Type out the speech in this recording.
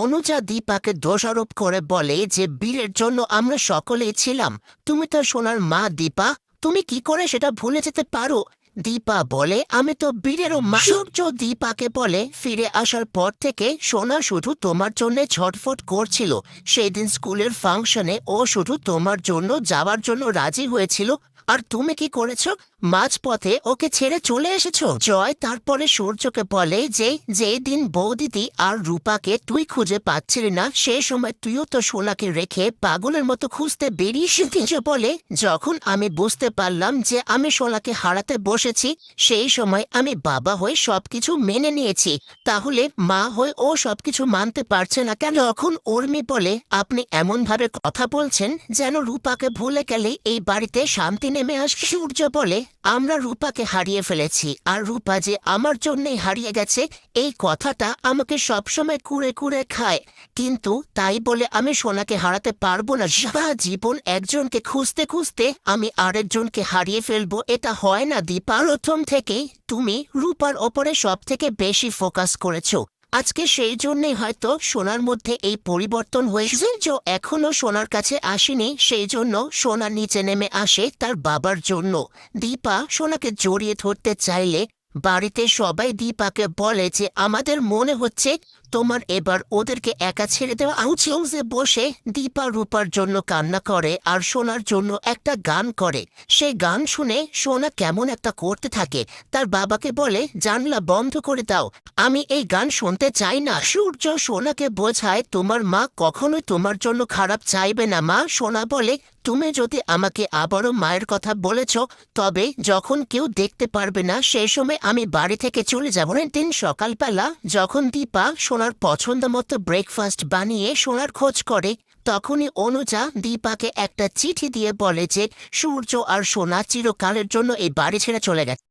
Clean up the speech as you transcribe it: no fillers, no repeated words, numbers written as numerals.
অনুজা দীপাকে দোষারোপ করে বলে যে বীরের জন্য আমরা সকলেই ছিলাম। তুমি তো সোনার মা দীপা, তুমি কি করে সেটা ভুলে যেতে পারো? দীপা বলে আমি তো বীরেরও মা। সূর্য দীপাকে বলে ফিরে আসার পর থেকে সোনা শুধু তোমার জন্য ছটফট করছিল। সেই দিন স্কুলের ফাংশনে ও শুধু তোমার জন্য যাওয়ার জন্য রাজি হয়েছিল, আর তুমি কি করেছো? মাঝপথে ওকে ছেড়ে চলে এসেছো। জয় তারপরে সূর্যকে বলে যে যেই দিন বৌদিদি আর রূপাকে তুই খুঁজে পাচ্ছিলি না, সেই সময় তুইও তো সোনাকে রেখে পাগলের মতো খুঁজতে বেরিয়েছিস। বলে যখন আমি বুঝতে পারলাম যে আমি সোনাকে হারাতে বসেছি, সেই সময় আমি বাবা হয়ে সবকিছু মেনে নিয়েছি। তাহলে মা হয়ে ও সবকিছু মানতে পারছে না কেন? তখন উর্মি বলে আপনি এমন ভাবে কথা বলছেন যেন রূপাকে ভুলে গেলে এই বাড়িতে শান্তি নেমে আসবে। সূর্য বলে আমরা রূপাকে হারিয়ে ফেলেছি, আর রূপা যে আমার জন্যই হারিয়ে গেছে এই কথাটা আমাকে সবসময় কুড়ে কুড়ে খায়। কিন্তু তাই বলে আমি সোনাকে হারাতে পারবো না। সারা জীবন একজনকে খুঁজতে খুঁজতে আমি আরেকজনকে হারিয়ে ফেলবো, এটা হয় না দীপা। প্রথম থেকেই তুমি রূপার ওপরে সব থেকে বেশি ফোকাস করেছো। আজকে সেই জন্যই হয়তো সোনার মধ্যে এই পরিবর্তন হয়েছে। যে এখনো সোনার কাছে আসেনি, সেই জন্য সোনা নিচে নেমে আসে তার বাবার জন্য। দীপা সোনাকে জড়িয়ে ধরতে চাইলে বাড়িতে সবাই দীপাকে বলে যে আমাদের মনে হচ্ছে তোমার এবার ওদেরকে একা ছেড়ে দেওয়া উচিত। যে বসে দীপা রূপার জন্য কান্না করে আর সোনার জন্য একটা গান করে। সেই গান শুনে সোনা কেমন একটা করতে থাকে, তার বাবাকে বলে জানলা বন্ধ করে দাও, আমি এই গান শুনতে চাই না। সূর্য সোনাকে বোঝায় তোমার মা কখনোই তোমার জন্য খারাপ চাইবে না মা। সোনা বলে তুমি যদি আমাকে আবারও মায়ের কথা বলেছ, তবে যখন কেউ দেখতে পারবে না সেই সময় আমি বাড়ি থেকে চলে যাব। দিন সকালবেলা যখন দীপা সোনার পছন্দ মতো ব্রেকফাস্ট বানিয়ে সোনার খোঁজ করে, তখনই অনুজা দীপাকে একটা চিঠি দিয়ে বলে যে সূর্য আর সোনা চিরকালের জন্য এই বাড়ি ছেড়ে চলে গেছে।